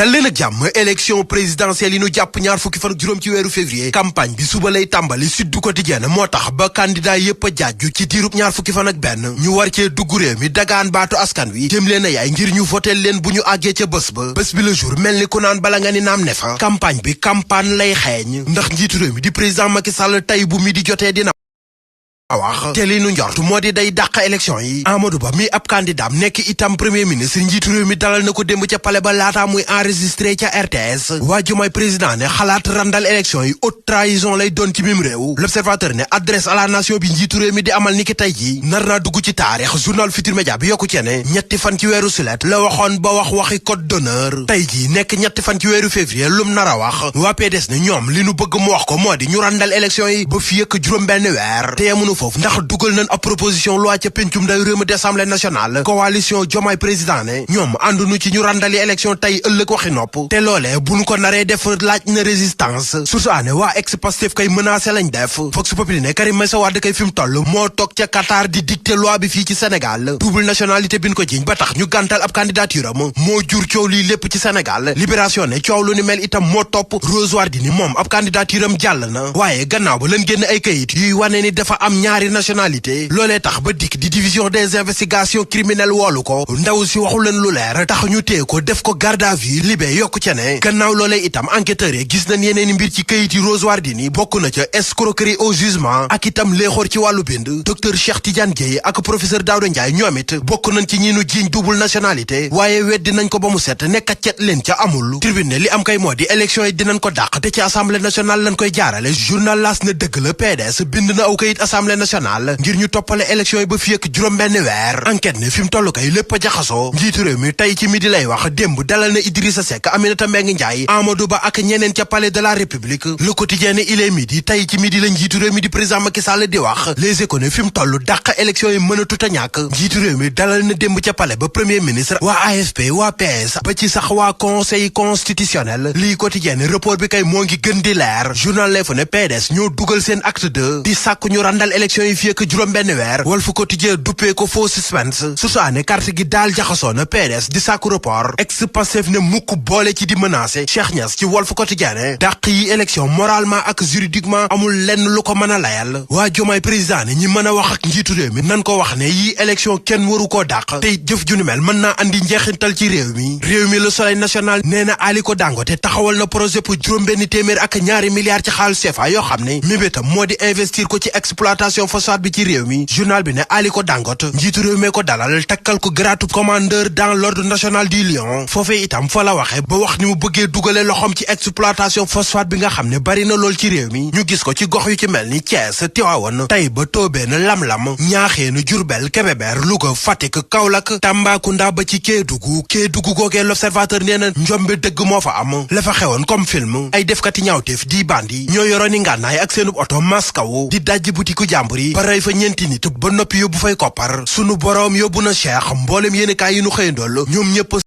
dal leen ak jàmm élection présidentielle yi nu jàpp ñaar fukki fan ak juróom ci weeru février campagne bi suba lay tàmbali Sud du Quotidien moo tax ba candidat yépp a jaaju ci diirub ñaar fukki fan ak benn ñu war cee dugg réew mi dagaan baatu askan wi jëm leen a yaay ngir ñu votel leen bu ñu àggee ca bés bi le jour mel ni ku naan bala nga ni naam ne fa campagne bi campagne lay xeeñ ndax njiitu réew mi di président Macky Sall tey bu mi di jotee dina wax te li nu njort moo di day dàq élection yi Amadou Ba mi ab candidat nekk itam premier ministre njiitu réew mi dalal na ko démb ca palais ba laataa muy enregistré ca RTS waa Diomaye président ne xalaat randal élection yi haute trahison lay doon ci mim réew l'observateur ne adresse à la nation bi njiitu réew mi di amal ni ki tey ji nar naa dugg ci taarix journal Futurs Médias bi yokku ci ne ñetti fan ci weeru sulet la waxoon ba waxi code d'honneur tey ji nekk ñetti fan ci weeru février lum nar a wax waa PDS ne ñoom li nu bëgg mu wax ko moo di ñu randal élection yi ba fi ak juróom-benn weer te yemunu foofu ndax dugal nañ ab proposition loi ca pencum ndaw réew mi di Assemblée nationale coalition Diomaye président ne ñoom àndunu ci ñu randali élection tey ëllëg waxi nopp te loolee buñ ko naree def laaj na résistance surtout ne waa ex-Pastef kay menacé lañ def Vox Populi ne Karim Meïssa Wade kay fi mu toll moo toog ca Qatar di dicter loi bi fii ci Sénégal double nationalité bin ko jiñ ba tax ñu gàntal ab candidature am moo jur coow lii lépp ci Sénégal Libération ne coow lu ni mel itam moo topp Rose Wardini moom ab candidature am jàll na waaye gannaaw ba leen génn ay kayit yuy wane ni dafa am ñaari nationalité loolee tax ba dikk di division des investigations criminelles woolu ko ndaw si waxu leen lu leer tax ñu téye ko def ko garde à vue libé yokku ca ne gannaaw loolee itam enquêteurs yi gis nañ yeneen mbir ci kayit yi Rose Wardini bokk na ca escroquerie au jugement ak itam léexoor ci wàllu bind docteur Cheikh Tidiane Dièye ak professeur Daouda Ndiaye ñoom it bokk nañ ci ñi nu jiiñ double nationalité waaye weddi nañ ko ba mu set nekkat cet leen ca amul tribune ne li am kay moo di élection yi dinañ ko dàq te ci assemblée nationale lañ koy jaarale journal L'As na dëgg la PDS bind na aw kayit assemblée nationale ngir ñu toppale élection yi ba fi ak juróom-benn weer enquête ne fi mu toll kay lépp a jaxasoo njiitu réew mi tey ci midi lay wax démb dalal na Idrissa Seck Aminata Mbengue Ndiaye Amadou Ba ak ñeneen ca palais de la République Le Quotidien ne il est midi tey ci midi la njiitu réew mi di président Macky Sall di wax Les Échos ne fi mu toll dàq élection yi mën a tut a ñàkk njiitu réew mi dalal na démb ca palais ba premier ministre waa AFP waa PS ba ci sax waa conseil constitutionnel lii Quotidien ne report bi kay moo ngi gën di leer journal L'Info ne PDS ñoo dugal seen acte 2 di sàkk ñu randal élection yi fi ak juróom-benn weer Walf Quotidien duppee ko faux suspense susaane carte gi daal jaxasoo na PDS di sàkku report ex-Pastef ne mukk boole ci di menacer Cheikh Niass ci Walf Quotidien ne dàq yi élection moralement ak juridiquement amul lenn lu ko mën a layal waa Diomaye président ne ñi mën a wax ak njiitu réew mi nan ko wax ne yii élection kenn waru koo dàq tey jëf ju ni mel mën naa andi njeexintal ci réew mi Le Soleil national nee na Aliko Dangote taxawal na projet pour juróom-benn téeméer ak ñaari milliards ci xaalis CFA yoo xam ne mébétam moo di investir ko ci exploitation phosphate bi ci réew mi journal bi ne Aliko Dangote njiitu réew mee ko dalal takkal ko gratu commandeur dans l'ordre national du Lion foofee itam fa la waxe ba wax ni mu bëggee dugale loxoom ci exploitation phosphate bi nga xam ne bari na lool ci réew mi ñu gis ko ci gox yu ci mel ni Thiès Tivaouane Taïba Tobène Lam-Lam Niakhène Diourbel Kébémer Louga Fatick Kaolack Tambacounda ba ci Kédougou googee l'observateur nee na njombe dëgg moo fa am la fa xewoon comme film ay defkati ñaawteef di bandi ñoo yoroon i ngànnaay ak seenub oto maskaw di dajji butiku jàmbur yi ba rey fa ñeenti nit ba noppi yóbbu fay koppar sunu boroom yóbbu na Cheikh mboolem yéenekaay yi nu xëyandool ñoom ñëpp